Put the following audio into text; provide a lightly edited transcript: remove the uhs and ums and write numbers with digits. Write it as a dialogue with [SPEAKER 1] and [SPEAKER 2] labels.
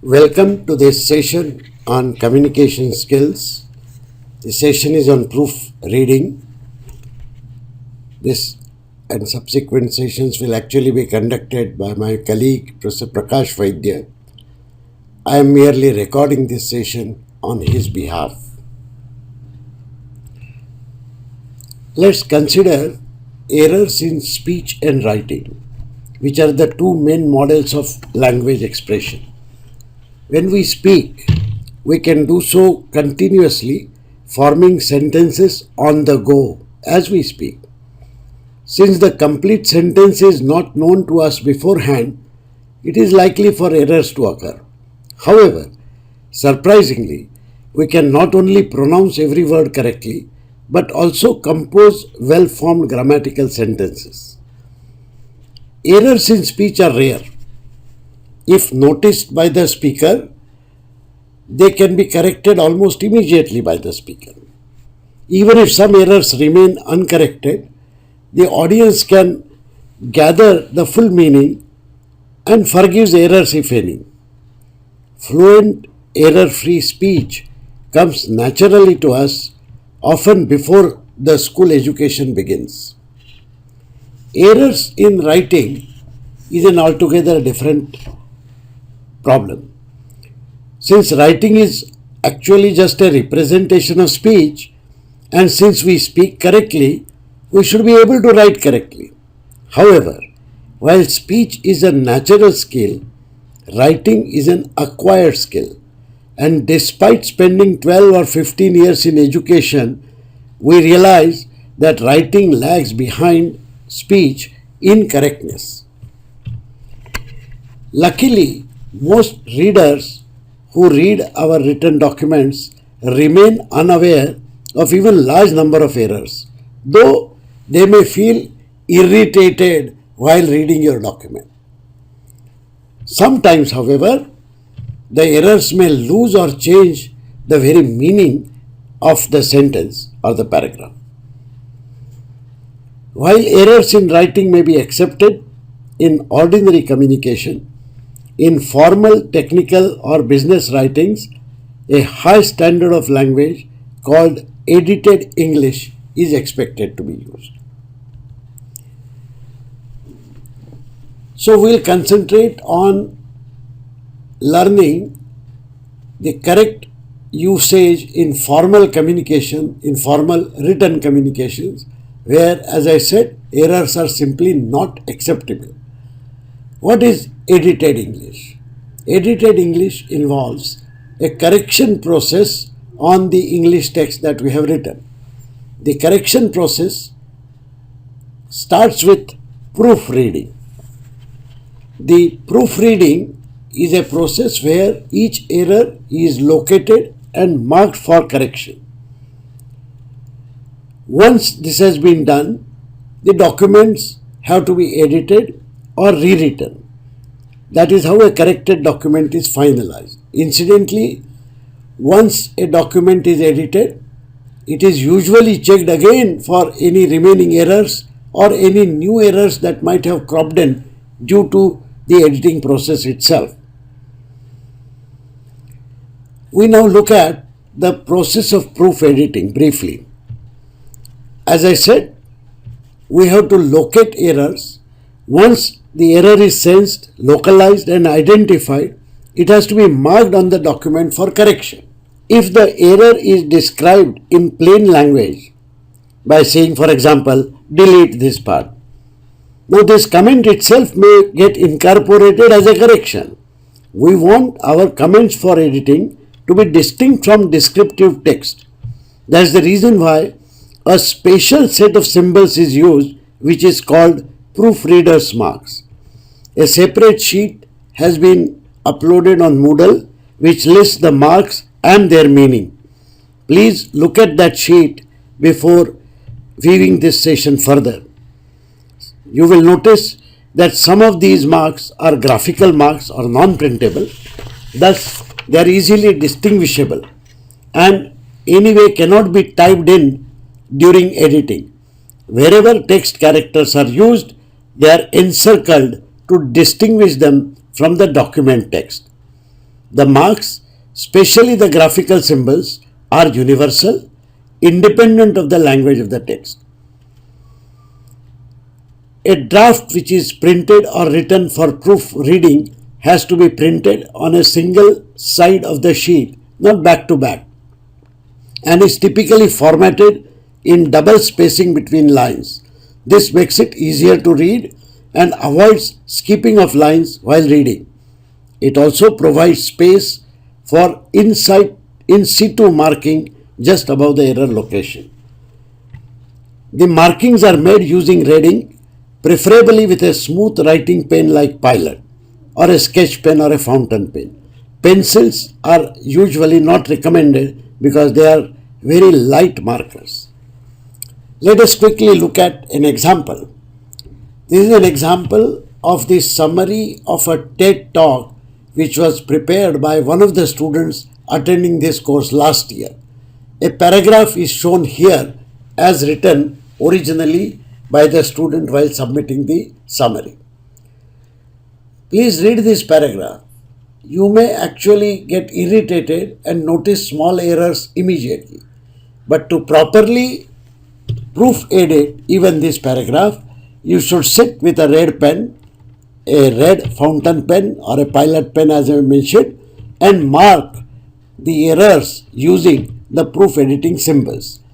[SPEAKER 1] Welcome to this session on communication skills. The session is on proofreading. This and subsequent sessions will actually be conducted by my colleague, Professor Prakash Vaidya. I am merely recording this session on his behalf. Let's consider errors in speech and writing, which are the two main models of language expression. When we speak, we can do so continuously, forming sentences on the go as we speak. Since the complete sentence is not known to us beforehand, it is likely for errors to occur. However, surprisingly, we can not only pronounce every word correctly, but also compose well-formed grammatical sentences. Errors in speech are rare. If noticed by the speaker, they can be corrected almost immediately by the speaker. Even if some errors remain uncorrected, the audience can gather the full meaning and forgives errors if any. Fluent, error-free speech comes naturally to us often before the school education begins. Errors in writing is an altogether different problem. Since writing is actually just a representation of speech, and since we speak correctly, we should be able to write correctly. However, while speech is a natural skill, writing is an acquired skill. And despite spending 12 or 15 years in education, we realize that writing lags behind speech in correctness. Luckily, most readers who read our written documents remain unaware of even large number of errors, though they may feel irritated while reading your document. Sometimes, however, the errors may lose or change the very meaning of the sentence or the paragraph. While errors in writing may be accepted in ordinary communication, in formal, technical, or business writings, a high standard of language called edited English is expected to be used. So we'll concentrate on learning the correct usage in formal communication, in formal written communications, where, as I said, errors are simply not acceptable. What is edited English? Edited English involves a correction process on the English text that we have written. The correction process starts with proofreading. The proofreading is a process where each error is located and marked for correction. Once this has been done, the documents have to be edited or rewritten. That is how a corrected document is finalized. Incidentally, once a document is edited, it is usually checked again for any remaining errors or any new errors that might have cropped in due to the editing process itself. We now look at the process of proof editing briefly. As I said, we have to locate errors. Once the error is sensed, localized and identified, it has to be marked on the document for correction. If the error is described in plain language by saying, for example, delete this part, now this comment itself may get incorporated as a correction. We want our comments for editing to be distinct from descriptive text. That's the reason why a special set of symbols is used, which is called proofreader's marks. A separate sheet has been uploaded on Moodle which lists the marks and their meaning. Please look at that sheet before viewing this session further. You will notice that some of these marks are graphical marks or non-printable, thus they are easily distinguishable and anyway cannot be typed in during editing. Wherever text characters are used, they are encircled to distinguish them from the document text. The marks, especially the graphical symbols, are universal, independent of the language of the text. A draft which is printed or written for proofreading has to be printed on a single side of the sheet, not back to back, and is typically formatted in double spacing between lines. This makes it easier to read and avoids skipping of lines while reading. It also provides space for in situ marking just above the error location. The markings are made using reading, preferably with a smooth writing pen like Pilot, or a sketch pen or a fountain pen. Pencils are usually not recommended because they are very light markers. Let us quickly look at an example. This is an example of the summary of a TED talk which was prepared by one of the students attending this course last year. A paragraph is shown here as written originally by the student while submitting the summary. Please read this paragraph. You may actually get irritated and notice small errors immediately. But to properly proofread even this paragraph, you should sit with a red pen, a red fountain pen or a Pilot pen as I mentioned, and mark the errors using the proof editing symbols.